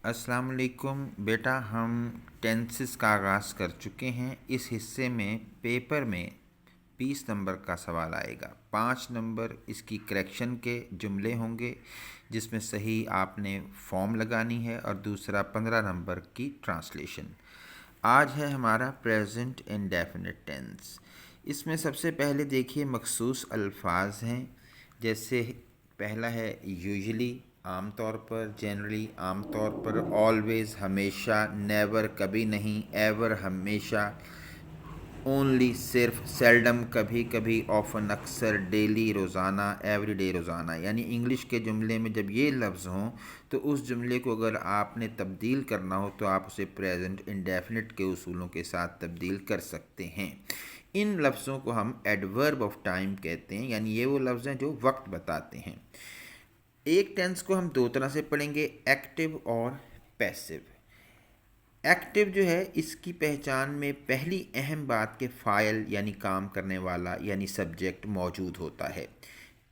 अस्सलाम वालेकुम बेटा, हम टेंसेस का आगाज़ कर चुके हैं। इस हिस्से में पेपर में 20 नंबर का सवाल आएगा। 5 नंबर इसकी करेक्शन के जुमले होंगे जिसमें सही आपने फॉर्म लगानी है, और दूसरा 15 नंबर की ट्रांसलेशन। आज है हमारा प्रेजेंट इंडेफिनिट टेंस। इसमें सबसे पहले देखिए मखसूस अल्फाज हैं, जैसे पहला है यूजुअली, आम तौर पर, जनरली आम तौर पर, ऑलवेज़ हमेशा, नेवर कभी नहीं, एवर हमेशा, ओनली सिर्फ, सेल्डम कभी कभी, ऑफन अक्सर, डेली रोज़ाना, एवरीडे रोज़ाना। यानी इंग्लिश के जुमले में जब ये लफ्ज़ हों तो उस जुमले को अगर आपने तब्दील करना हो तो आप उसे प्रेजेंट इंडेफिनिट के उसूलों के साथ तब्दील कर सकते हैं। इन लफ्ज़ों को हम एडवर्ब ऑफ टाइम कहते हैं, यानी ये वो लफ्ज़ हैं जो वक्त बताते हैं। एक टेंस को हम दो तरह से पढ़ेंगे, एक्टिव और पैसिव। एक्टिव जो है इसकी पहचान में पहली अहम बात के फ़ाइल यानी काम करने वाला यानी सब्जेक्ट मौजूद होता है,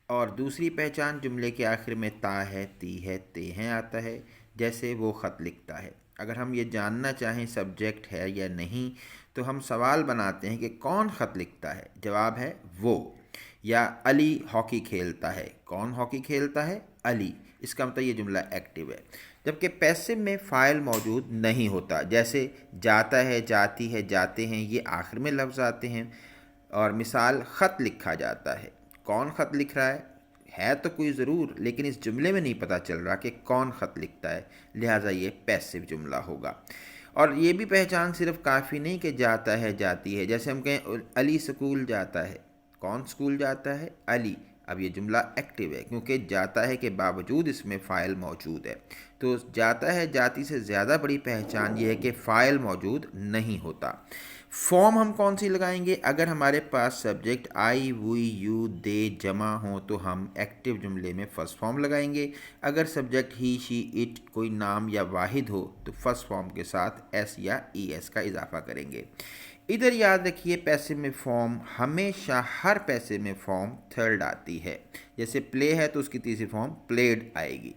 और दूसरी पहचान जुमले के आखिर में ता है, ती है, ते हैं आता है, जैसे वो ख़त लिखता है। अगर हम ये जानना चाहें सब्जेक्ट है या नहीं तो हम सवाल बनाते हैं कि कौन ख़त लिखता है, जवाब है वो। या अली हॉकी खेलता है, कौन हॉकी खेलता है, अली। इसका मतलब ये जुमला एक्टिव है। जबकि पैसिव में फ़ाइल मौजूद नहीं होता, जैसे जाता है, जाती है, जाते हैं, ये आखिर में लफ्ज़ आते हैं। और मिसाल, ख़त लिखा जाता है, कौन ख़त लिख रहा है तो कोई ज़रूर, लेकिन इस जुमले में नहीं पता चल रहा कि कौन ख़त लिखता है, लिहाजा ये पैसिव जुमला होगा। और ये भी पहचान सिर्फ काफ़ी नहीं कि जाता है, जाती है। जैसे हम कहें अली स्कूल जाता है, कौन स्कूल जाता है, अली। अब ये जुमला एक्टिव है क्योंकि जाता है के बावजूद इसमें फ़ाइल मौजूद है। तो जाता है जाती से ज़्यादा बड़ी पहचान ये है कि फ़ाइल मौजूद नहीं होता। फॉर्म हम कौन सी लगाएंगे? अगर हमारे पास सब्जेक्ट आई, वुई, यू, दे जमा हो तो हम एक्टिव जुमले में फ़र्स्ट फॉर्म लगाएंगे। अगर सब्जेक्ट ही, शी, इट कोई नाम या वाहिद हो तो फर्स्ट फॉर्म के साथ एस या ई एस का इजाफा करेंगे। इधर याद रखिए पैसिव में फॉर्म हमेशा, हर पैसिव में फॉर्म थर्ड आती है। जैसे प्ले है तो उसकी तीसरी फॉर्म प्लेड आएगी।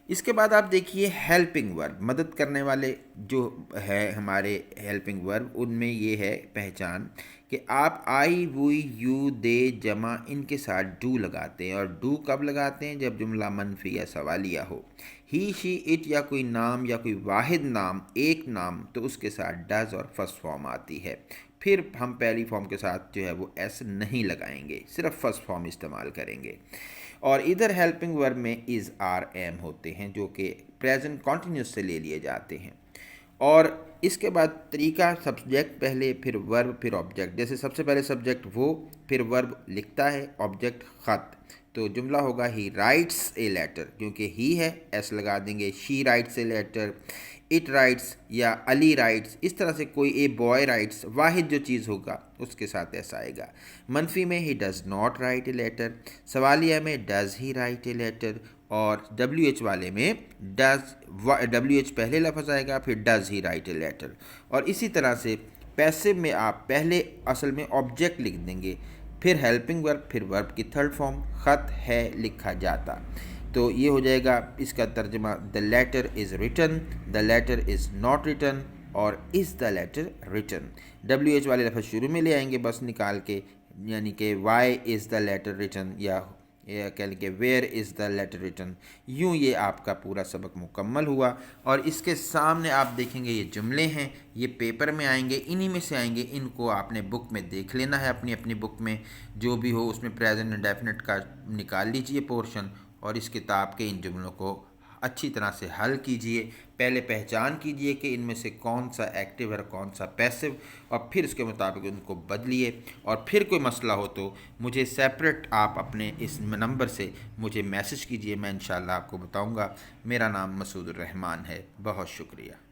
इसके बाद आप देखिए हेल्पिंग वर्ब, मदद करने वाले जो है हमारे हेल्पिंग वर्ब, उनमें ये है पहचान कि आप आई, वुई, यू, दे जमा इनके साथ डू लगाते हैं। और डू कब लगाते हैं? जब जुमला मनफी या सवालिया हो। ही, शी, इट या कोई नाम या कोई वाहिद नाम, एक नाम, तो उसके साथ डज और फर्स्ट फॉर्म आती है। फिर हम पहली फॉर्म के साथ जो है वो एस नहीं लगाएंगे, सिर्फ फर्स्ट फॉर्म इस्तेमाल करेंगे। और इधर हेल्पिंग वर्ब में इज़, आर, एम होते हैं जो कि प्रेजेंट कॉन्टीन्यूस से ले लिए जाते हैं। और इसके बाद तरीका, सब्जेक्ट पहले, फिर वर्ब, फिर ऑब्जेक्ट। जैसे सबसे पहले सब्जेक्ट वो, फिर वर्ब लिखता है, ऑब्जेक्ट ख़त। तो जुमला होगा ही राइट्स ए लेटर, क्योंकि ही है एस लगा देंगे। She writes a letter, it writes या अली राइट्स, इस तरह से कोई ए बॉय राइट्स, वाहिद जो चीज़ होगा उसके साथ ऐसा आएगा। मनफी में ही does not write a letter, सवालिया में does he write a letter, और डब्ल्यू एच वाले में डब्ल्यू एच पहले लफ्ज़ आएगा, फिर does he write a letter. और इसी तरह से पैसिव में आप पहले असल में ऑब्जेक्ट लिख देंगे, फिर हेल्पिंग वर्ब, फिर वर्ब की थर्ड फॉर्म, ख़त है लिखा जाता। तो ये हो जाएगा इसका तर्जमा, the letter is written, the letter is not written, और is the letter written. W H वाले लफ्ज़ शुरू में ले आएंगे बस निकाल के, यानी कि why is the letter written, या कह लें कि where is the letter written. यूँ ये आपका पूरा सबक मुकम्मल हुआ। और इसके सामने आप देखेंगे ये जुमले हैं, ये पेपर में आएंगे, इन्हीं में से आएंगे। इनको आपने बुक में देख लेना है, अपनी अपनी बुक में जो भी हो उसमें प्रेजेंट इंडेफिनिट का निकाल लीजिए पोर्शन, और इस किताब के इन जुमलों को अच्छी तरह से हल कीजिए। पहले पहचान कीजिए कि इनमें से कौन सा एक्टिव है, कौन सा पैसिव, और फिर उसके मुताबिक उनको बदलिए। और फिर कोई मसला हो तो मुझे सेपरेट आप अपने इस नंबर से मुझे मैसेज कीजिए, मैं इंशाल्लाह आपको बताऊंगा। मेरा नाम मसूद रहमान है। बहुत शुक्रिया।